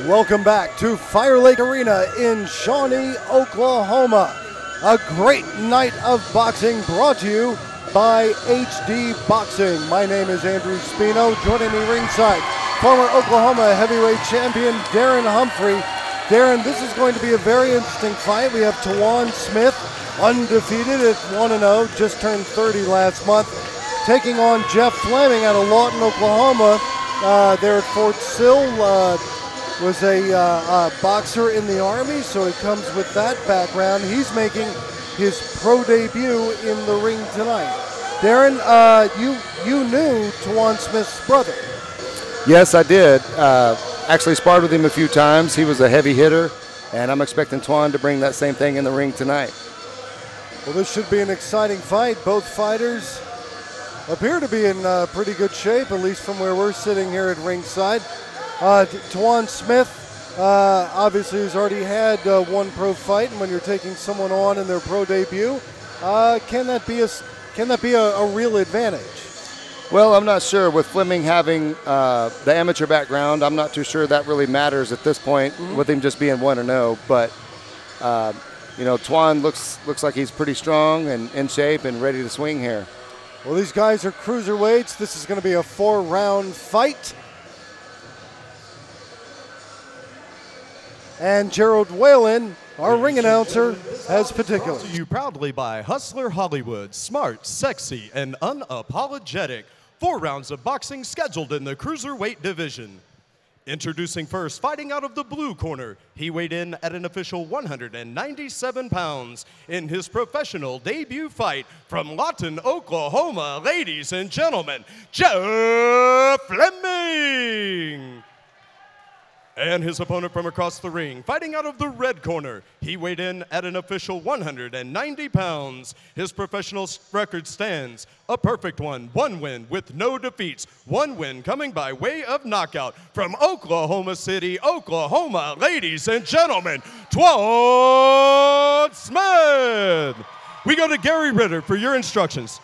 Welcome back to Firelake Arena in Shawnee, Oklahoma. A great night of boxing brought to you by HD Boxing. My name is Andrew Spino. Joining me ringside, former Oklahoma heavyweight champion Darren Humphrey. Darren, this is going to be a very interesting fight. We have Twon Smith, undefeated at 1-0, just turned 30 last month, taking on Jeff Fleming out of Lawton, Oklahoma. There at Fort Sill, was a boxer in the Army, so it comes with that background. He's making his pro debut in the ring tonight. Darren, you knew Twon Smith's brother. Yes, I did. Actually sparred with him a few times. He was a heavy hitter, and I'm expecting Twon to bring that same thing in the ring tonight. Well, this should be an exciting fight. Both fighters appear to be in pretty good shape, at least from where we're sitting here at ringside. Twon Smith obviously has already had one pro fight, and when you're taking someone on in their pro debut, can that be a real advantage? Well, I'm not sure. With Fleming having the amateur background, I'm not too sure that really matters at this point, with him just being 1-0. But you know, Twon looks like he's pretty strong and in shape and ready to swing here. Well, these guys are cruiserweights. This is going to be a 4-round fight. And Gerald Whalen, our ring announcer, has particulars. Brought to you proudly by Hustler Hollywood, smart, sexy, and unapologetic. 4 rounds of boxing scheduled in the cruiserweight division. Introducing first, fighting out of the blue corner. He weighed in at an official 197 pounds in his professional debut fight from Lawton, Oklahoma. Ladies and gentlemen, Jeff Fleming. And his opponent from across the ring, fighting out of the red corner. He weighed in at an official 190 pounds. His professional record stands a perfect one. 1 win with no defeats. 1 win coming by way of knockout from Oklahoma City, Oklahoma. Ladies and gentlemen, Twon Smith. We go to Gary Ritter for your instructions.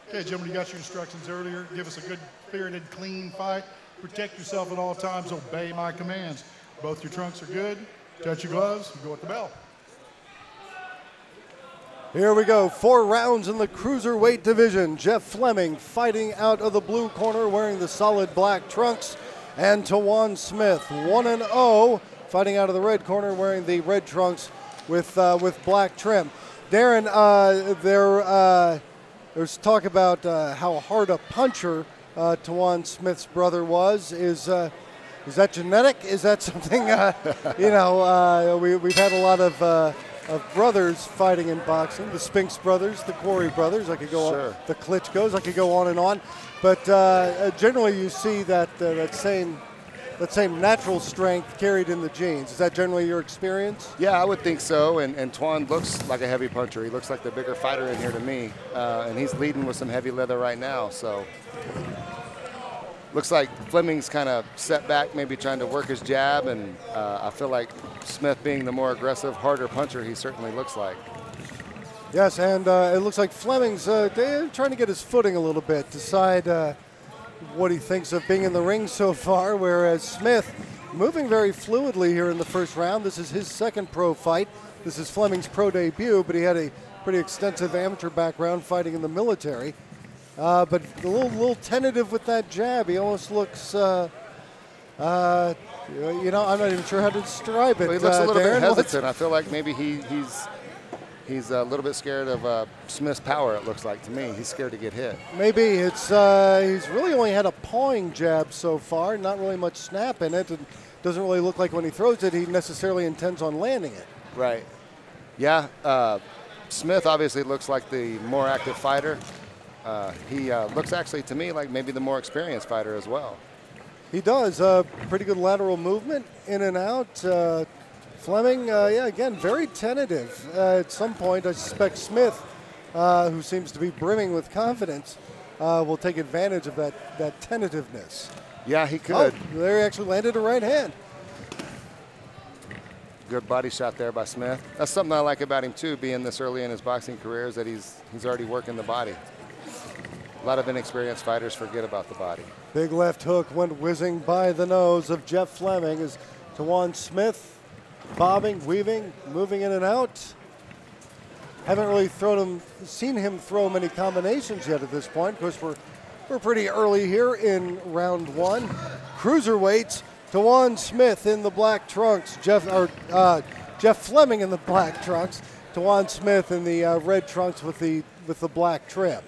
Okay, gentlemen, you got your instructions earlier. Give us a good, spirited, clean fight. Protect yourself at all times. Obey my commands. Both your trunks are good. Touch your gloves. Go at the bell. Here we go. 4 rounds in the cruiserweight division. Jeff Fleming fighting out of the blue corner wearing the solid black trunks. And Twon Smith, 1-0, fighting out of the red corner wearing the red trunks with black trim. Darren, there's talk about how hard a puncher Twon Smith's brother was. Is that genetic? Is that something, we've had a lot of brothers fighting in boxing, the Spinks brothers, the Corey brothers, I could go on, the Klitschko's, I could go on and on. But generally you see that same natural strength carried in the genes. Is that generally your experience? Yeah, I would think so. And Twon looks like a heavy puncher. He looks like the bigger fighter in here to me. And he's leading with some heavy leather right now. So looks like Fleming's kind of set back, maybe trying to work his jab. And I feel like Smith being the more aggressive, harder puncher, he certainly looks like. Yes, and it looks like Fleming's trying to get his footing a little bit, decide what he thinks of being in the ring so far, whereas Smith moving very fluidly here in the first round. This is his second pro fight. This is Fleming's pro debut, but he had a pretty extensive amateur background fighting in the military. But a little tentative with that jab. He almost looks, I'm not even sure how to describe it. Well, he looks a little Darren, bit hesitant. I feel like maybe he's a little bit scared of Smith's power, it looks like to me. He's scared to get hit. Maybe it's he's really only had a pawing jab so far, not really much snap in it. It doesn't really look like when he throws it, he necessarily intends on landing it. Right. Yeah, Smith obviously looks like the more active fighter. He looks actually to me like maybe the more experienced fighter as well. He does. Pretty good lateral movement, in and out. Fleming, again, very tentative. At some point, I suspect Smith, who seems to be brimming with confidence, will take advantage of that tentativeness. Yeah, he could. Oh, there he actually landed a right hand. Good body shot there by Smith. That's something I like about him too, being this early in his boxing career, is that he's already working the body. A lot of inexperienced fighters forget about the body. Big left hook went whizzing by the nose of Jeff Fleming as Twon Smith bobbing, weaving, moving in and out. Haven't really seen him throw many combinations yet at this point. Of course, we're pretty early here in round one. Cruiserweights, Twon Smith in the black trunks. Jeff Fleming in the black trunks. Twon Smith in the red trunks with the black trim.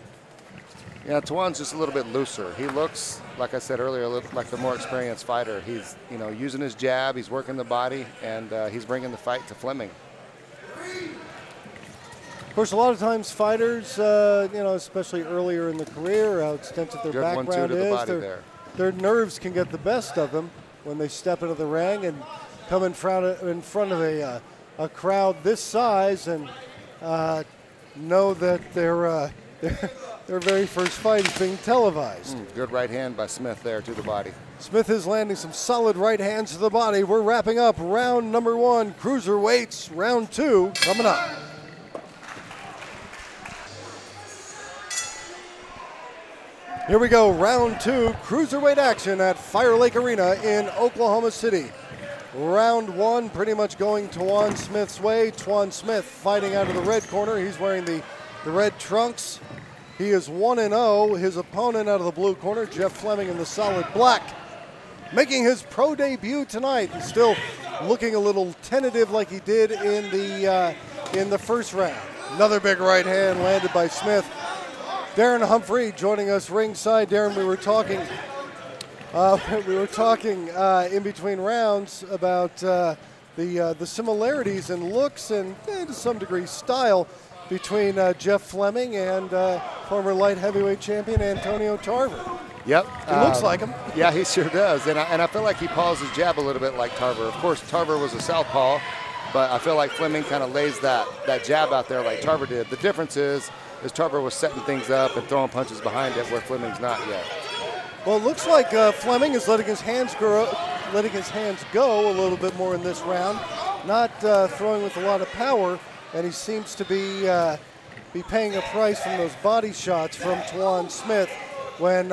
Yeah, Twon's just a little bit looser. He looks, like I said earlier, like the more experienced fighter. He's, using his jab, he's working the body, and he's bringing the fight to Fleming. Of course, a lot of times fighters, especially earlier in the career, how extensive their background is, their nerves can get the best of them when they step into the ring and come in front of a crowd this size and know that their very first fight is being televised. Good right hand by Smith there to the body. Smith is landing some solid right hands to the body. We're wrapping up round number one. Cruiserweights, round two coming up. Here we go, round two, cruiserweight action at Firelake Arena in Oklahoma City. Round one pretty much going Twon Smith's way. Twon Smith fighting out of the red corner. He's wearing the red trunks. He is 1-0. His opponent out of the blue corner, Jeff Fleming in the solid black. Making his pro debut tonight and still looking a little tentative like he did in the first round. Another big right hand landed by Smith. Darren Humphrey joining us ringside. Darren, we were talking in between rounds about the similarities in looks and to some degree style between Jeff Fleming and former light heavyweight champion Antonio Tarver. Yep. He looks like him. Yeah, he sure does. And I feel like he paws his jab a little bit like Tarver. Of course, Tarver was a southpaw, but I feel like Fleming kind of lays that jab out there like Tarver did. The difference is Tarver was setting things up and throwing punches behind it where Fleming's not yet. Well, it looks like Fleming is letting his hands go a little bit more in this round, not throwing with a lot of power, and he seems to be paying a price from those body shots from Twon Smith when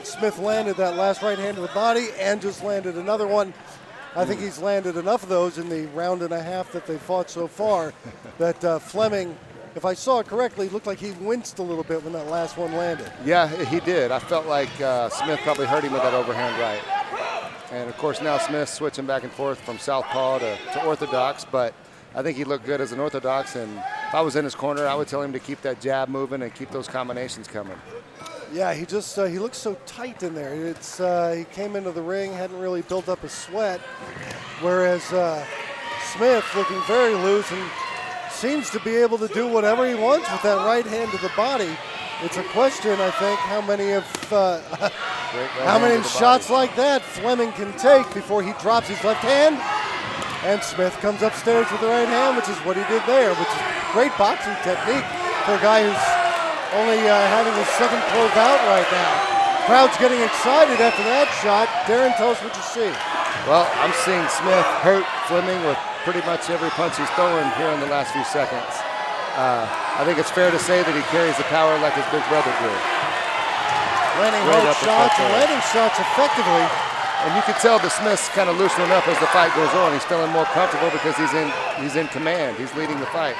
Smith landed that last right hand to the body and just landed another one. I think he's landed enough of those in the round and a half that they fought so far that Fleming, if I saw it correctly, looked like he winced a little bit when that last one landed. Yeah, he did. I felt like Smith probably hurt him with that overhand right. And, of course, now Smith's switching back and forth from southpaw to orthodox, but I think he looked good as an orthodox, and if I was in his corner, I would tell him to keep that jab moving and keep those combinations coming. Yeah, he looks so tight in there. He came into the ring, hadn't really built up a sweat, whereas Smith looking very loose and seems to be able to do whatever he wants with that right hand to the body. It's a question, I think, how many shots like that Fleming can take before he drops his left hand. And Smith comes upstairs with the right hand, which is what he did there, which is great boxing technique for a guy who's only having his second pro bout right now. Crowd's getting excited after that shot. Darren, tell us what you see. Well, I'm seeing Smith hurt Fleming with pretty much every punch he's throwing here in the last few seconds. I think it's fair to say that he carries the power like his big brother did. Landing hard shots and landing shots effectively. And you can tell that Smith's kind of loosening up as the fight goes on. He's feeling more comfortable because he's in command. He's leading the fight.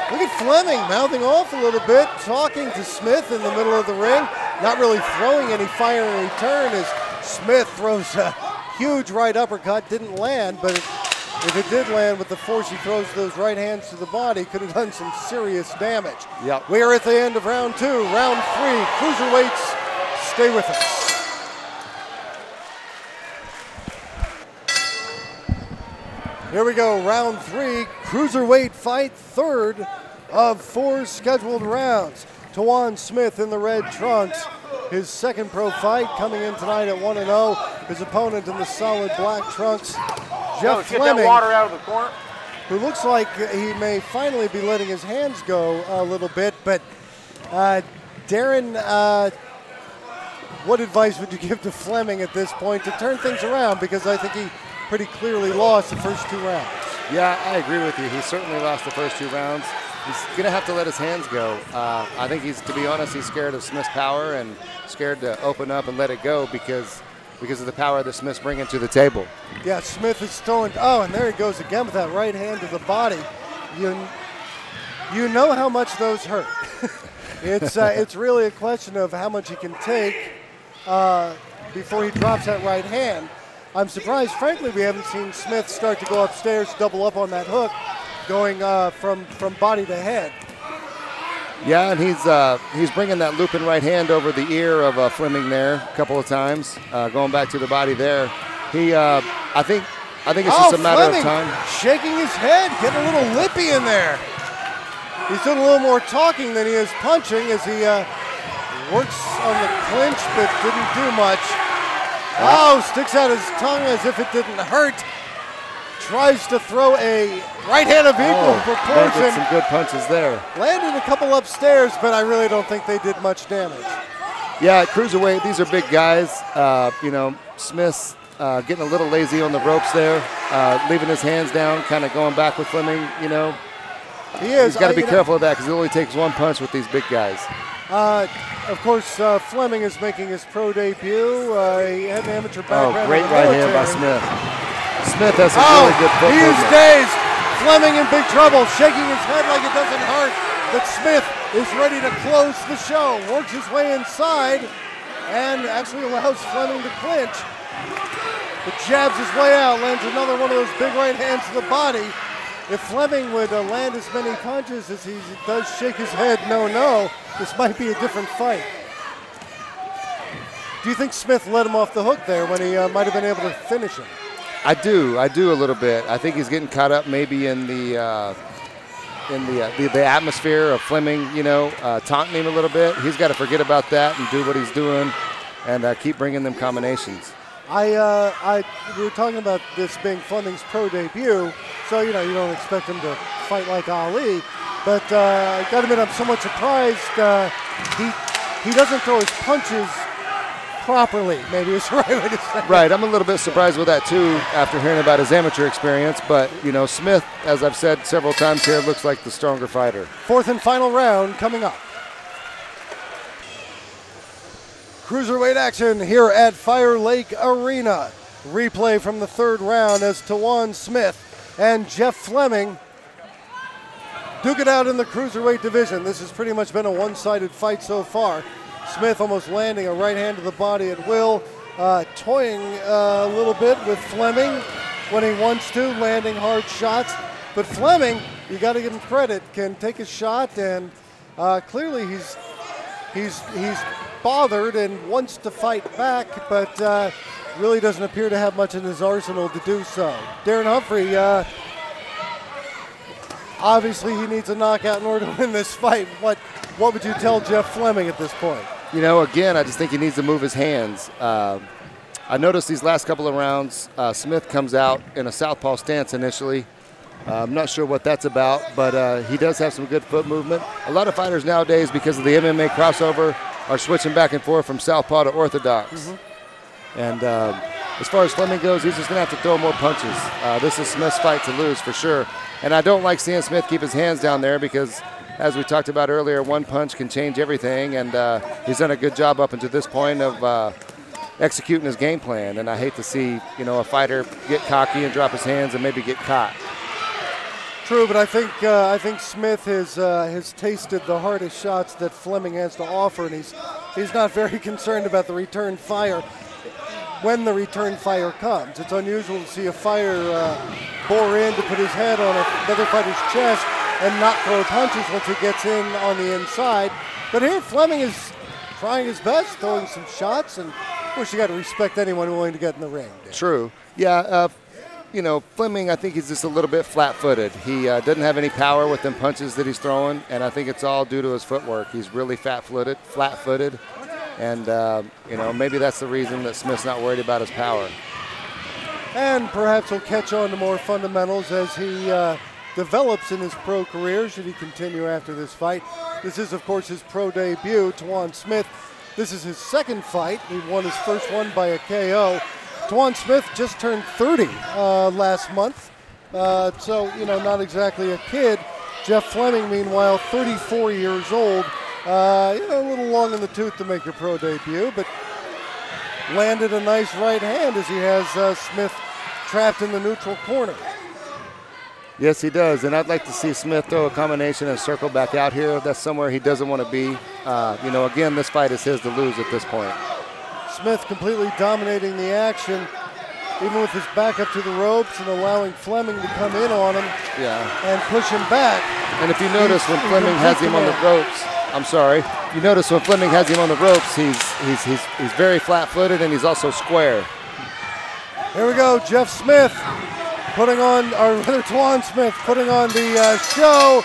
Look at Fleming mouthing off a little bit, talking to Smith in the middle of the ring, not really throwing any fire in return as Smith throws a huge right uppercut. Didn't land, but if it did land with the force he throws those right hands to the body, could have done some serious damage. Yep. We are at the end of round two. Round three, cruiserweights, stay with us. Here we go, round three, cruiserweight fight, third of four scheduled rounds. Twon Smith in the red trunks, his second pro fight coming in tonight at 1-0. His opponent in the solid black trunks, Jeff Fleming, get that water out of the corner, who looks like he may finally be letting his hands go a little bit. But Darren, what advice would you give to Fleming at this point to turn things around? Because I think he pretty clearly lost the first two rounds. Yeah, I agree with you. He certainly lost the first two rounds. He's going to have to let his hands go. I think to be honest, he's scared of Smith's power and scared to open up and let it go because of the power that Smith's bringing to the table. Yeah, Smith is throwing. Oh, and there he goes again with that right hand to the body. You know how much those hurt. It's really a question of how much he can take before he drops that right hand. I'm surprised, frankly, we haven't seen Smith start to go upstairs, double up on that hook, going from body to head. Yeah, and he's bringing that looping right hand over the ear of Fleming there a couple of times, going back to the body there. I think it's just a matter Fleming of time. Shaking his head, getting a little lippy in there. He's doing a little more talking than he is punching as he works on the clinch, but didn't do much. Oh, sticks out his tongue as if it didn't hurt. Tries to throw a right hand of equal proportion. Some good punches there. Landed a couple upstairs, but I really don't think they did much damage. Yeah, at Cruiserweight, these are big guys. Smith's getting a little lazy on the ropes there, leaving his hands down, kind of going back with Fleming, He is. He's got to be careful of that because it only takes one punch with these big guys. Of course, Fleming is making his pro debut. He had an amateur background. Oh, great right hand by Smith. Smith has some really good foot he is movement. dazed. Fleming in big trouble, shaking his head like it doesn't hurt. But Smith is ready to close the show. Works his way inside and actually allows Fleming to clinch. But jabs his way out, lands another one of those big right hands to the body. If Fleming would land as many punches as he does shake his head, no, this might be a different fight. Do you think Smith let him off the hook there when he might have been able to finish him? I do a little bit. I think he's getting caught up maybe in the atmosphere of Fleming, taunting him a little bit. He's got to forget about that and do what he's doing and keep bringing them combinations. We were talking about this being Fleming's pro debut, so you don't expect him to fight like Ali. But I got to admit, I'm somewhat surprised he doesn't throw his punches properly. Maybe it's the right way to say it. Right, I'm a little bit surprised with that too after hearing about his amateur experience. But Smith, as I've said several times here, looks like the stronger fighter. Fourth and final round coming up. Cruiserweight action here at Firelake Arena. Replay from the third round as Twon Smith and Jeff Fleming duke it out in the Cruiserweight division. This has pretty much been a one-sided fight so far. Smith almost landing a right hand to the body at will, toying a little bit with Fleming when he wants to, landing hard shots. But Fleming, you got to give him credit, can take a shot, and clearly he's bothered and wants to fight back, but really doesn't appear to have much in his arsenal to do so. Darren Humphrey, obviously he needs a knockout in order to win this fight. What would you tell Jeff Fleming at this point? Again, I just think he needs to move his hands. I noticed these last couple of rounds, Smith comes out in a southpaw stance initially. I'm not sure what that's about, but he does have some good foot movement. A lot of fighters nowadays, because of the MMA crossover, are switching back and forth from southpaw to orthodox. Mm-hmm. And as far as Fleming goes, he's just going to have to throw more punches. This is Smith's fight to lose for sure. And I don't like seeing Smith keep his hands down there because, as we talked about earlier, one punch can change everything. And he's done a good job up until this point of executing his game plan. And I hate to see, a fighter get cocky and drop his hands and maybe get caught. True, but I think Smith has tasted the hardest shots that Fleming has to offer, and he's not very concerned about the return fire when the return fire comes. It's unusual to see a fighter bore in to put his head on another fighter's chest and not throw punches once he gets in on the inside. But here Fleming is trying his best, throwing some shots, and of course you got to respect anyone willing to get in the ring. Dan. True. Yeah. Fleming, I think he's just a little bit flat-footed. He doesn't have any power with them punches that he's throwing, and I think it's all due to his footwork. He's really flat-footed, and maybe that's the reason that Smith's not worried about his power. And perhaps he'll catch on to more fundamentals as he develops in his pro career, should he continue after this fight. This is, of course, his pro debut, Twon Smith. This is his second fight. He won his first one by a KO. Twon Smith just turned 30 last month, so not exactly a kid. Jeff Fleming, meanwhile, 34 years old. A little long in the tooth to make your pro debut, but landed a nice right hand as he has Smith trapped in the neutral corner. Yes, he does, and I'd like to see Smith throw a combination and circle back out here. That's somewhere he doesn't want to be. Again, this fight is his to lose at this point. Smith completely dominating the action, even with his back up to the ropes and allowing Fleming to come in on him and push him back. And if you notice when Fleming has him on the ropes, you notice when Fleming has him on the ropes, he's very flat-footed and he's also square. Here we go, Jeff Smith putting on, or rather Twon Smith putting on the show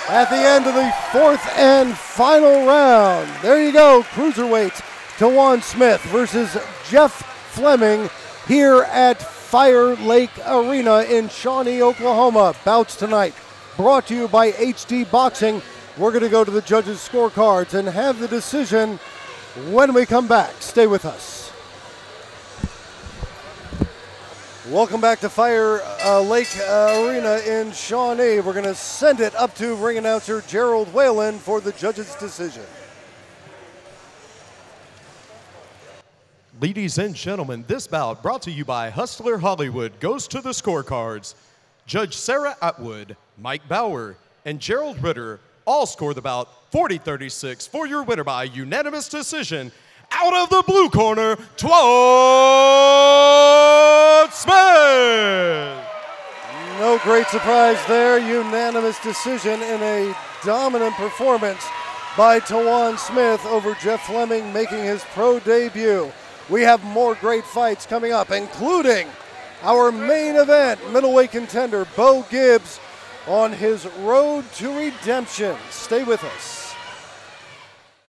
at the end of the fourth and final round. There you go, Cruiserweights, Twon Smith versus Jeff Fleming here at Firelake Arena in Shawnee, Oklahoma. Bouts tonight brought to you by HD Boxing. We're going to go to the judges' scorecards and have the decision when we come back. Stay with us. Welcome back to Firelake Arena in Shawnee. We're going to send it up to ring announcer Gerald Whalen for the judges' decision. Ladies and gentlemen, this bout brought to you by Hustler Hollywood goes to the scorecards. Judge Sarah Atwood, Mike Bauer, and Gerald Ritter all score the bout 40-36 for your winner by unanimous decision. Out of the blue corner, Twon Smith. No great surprise there. Unanimous decision in a dominant performance by Twon Smith over Jeff Fleming, making his pro debut. We have more great fights coming up, including our main event, middleweight contender Bo Gibbs on his road to redemption. Stay with us.